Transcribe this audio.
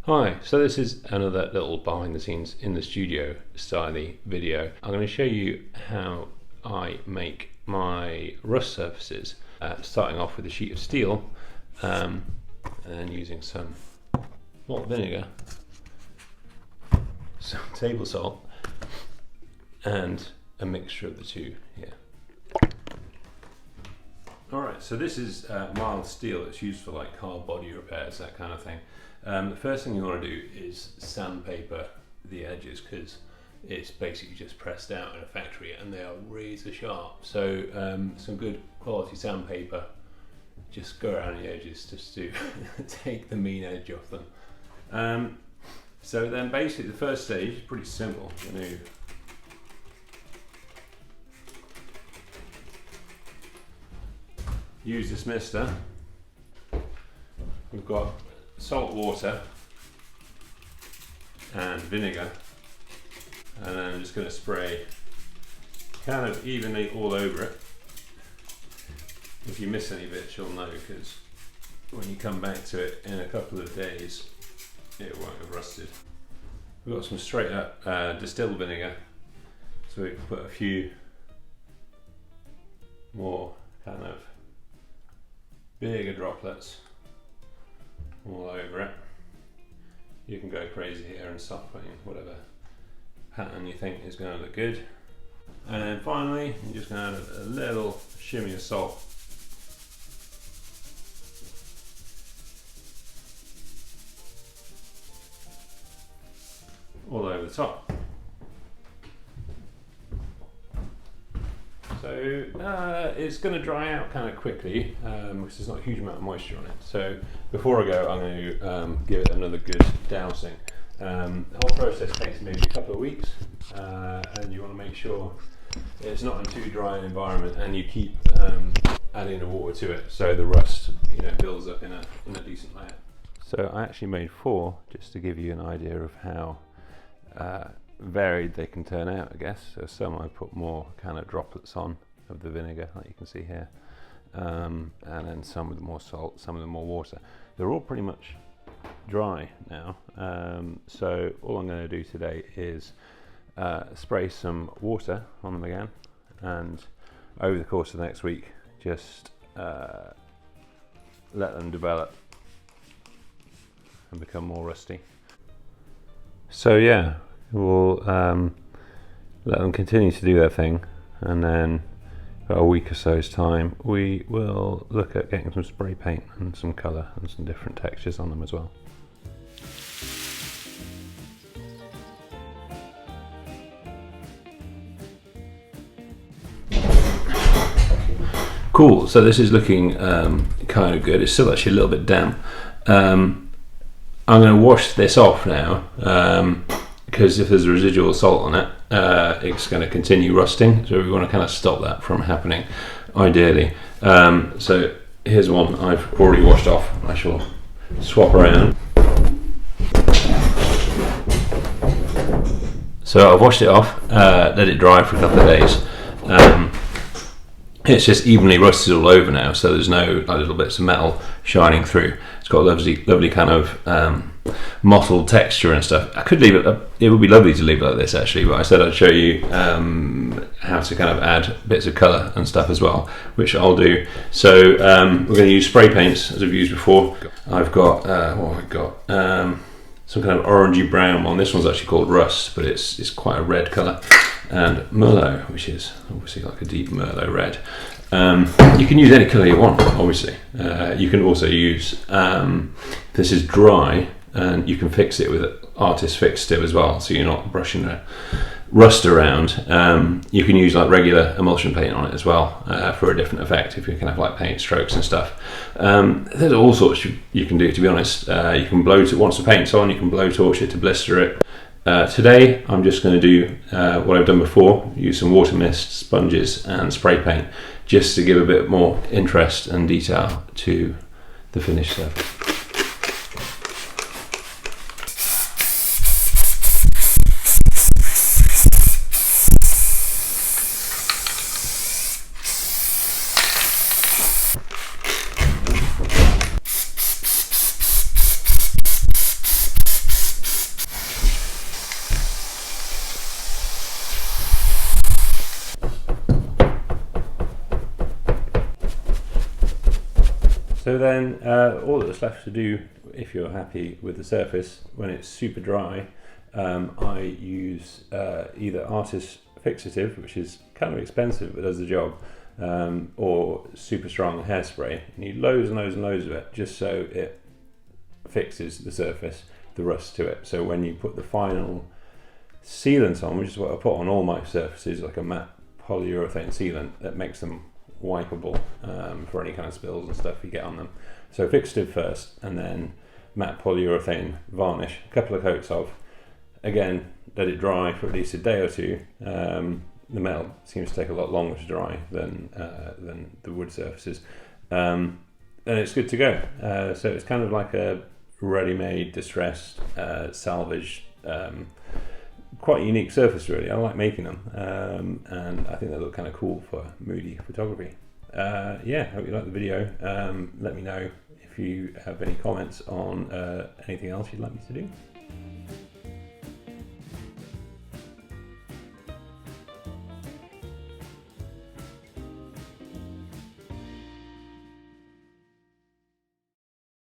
Hi, so this is another little behind the scenes in the studio style video. I'm going to show you how I make my rust surfaces, starting off with a sheet of steel and then using some malt vinegar, some table salt and a mixture of the two here. Alright, so this is mild steel. It's used for like car body repairs, that kind of thing. The first thing you want to do is sandpaper the edges, because it's basically just pressed out in a factory and they are razor sharp. So some good quality sandpaper, just go around the edges just to take the mean edge off them. So then basically the first stage is pretty simple. You're going to use this mister. We've got salt water and vinegar, and then I'm just going to spray kind of evenly all over it. If you miss any bits, you'll know, because when you come back to it in a couple of days it won't have rusted. We've got some straight up distilled vinegar, so we can put a few more kind of bigger droplets all over it. You can go crazy here and start putting whatever pattern you think is going to look good. And then finally, you're just going to add a little shimmy of salt. All over the top. So it's going to dry out kind of quickly because there's not a huge amount of moisture on it. So before I go, I'm going to give it another good dousing. The whole process takes maybe a couple of weeks, and you want to make sure it's not in too dry an environment, and you keep adding the water to it so the rust, builds up in a decent layer. So I actually made 4 just to give you an idea of how varied they can turn out, I guess. So some I put more kind of droplets on of the vinegar, like you can see here, and then some with more salt, some with more water. They're all pretty much dry now, so all I'm going to do today is spray some water on them again, and over the course of the next week just let them develop and become more rusty. So yeah, we'll let them continue to do their thing, and then about a week or so's time we will look at getting some spray paint and some colour and some different textures on them as well. Cool, so this is looking kind of good. It's still actually a little bit damp. I'm going to wash this off now, because if there's a residual salt on it, it's going to continue rusting, so we want to kind of stop that from happening, ideally. So here's one I've already washed off. I shall swap around. So I've washed it off, let it dry for a couple of days. It's just evenly rusted all over now, so there's no little bits of metal shining through. It's got a lovely kind of mottled texture and stuff. I could leave it, it would be lovely to leave it like this actually, but I said I'd show you how to kind of add bits of colour and stuff as well, which I'll do. So we're going to use spray paints as I've used before. I've got, what have I got? Some kind of orangey brown one. This one's actually called Rust, but it's quite a red colour. And Merlot, which is obviously like a deep Merlot red. You can use any colour you want, obviously. You can also use, this is dry, and you can fix it with Artist Fix Tip as well, so you're not brushing the rust around. You can use like regular emulsion paint on it as well, for a different effect, if you can have like paint strokes and stuff. There's all sorts you can do, to be honest. You can once the paint's on, you can blowtorch it to blister it. Today I'm just going to do what I've done before, use some water mist, sponges and spray paint, just to give a bit more interest and detail to the finished surface. So then all that's left to do, if you're happy with the surface, when it's super dry, I use either Artist Fixative, which is kind of expensive but does the job, or super strong hairspray. You need loads and loads and loads of it just so it fixes the surface, the rust to it. So when you put the final sealant on, which is what I put on all my surfaces, like a matte polyurethane sealant that makes them wipeable for any kind of spills and stuff you get on them. So fixative first, and then matte polyurethane varnish, a couple of coats of. Again, let it dry for at least a day or two. The metal seems to take a lot longer to dry than the wood surfaces. And it's good to go. So it's kind of like a ready-made, distressed, salvaged, quite unique surface really. I like making them, and I think they look kind of cool for moody photography. Yeah, hope you like the video. Let me know if you have any comments on anything else you'd like me to do.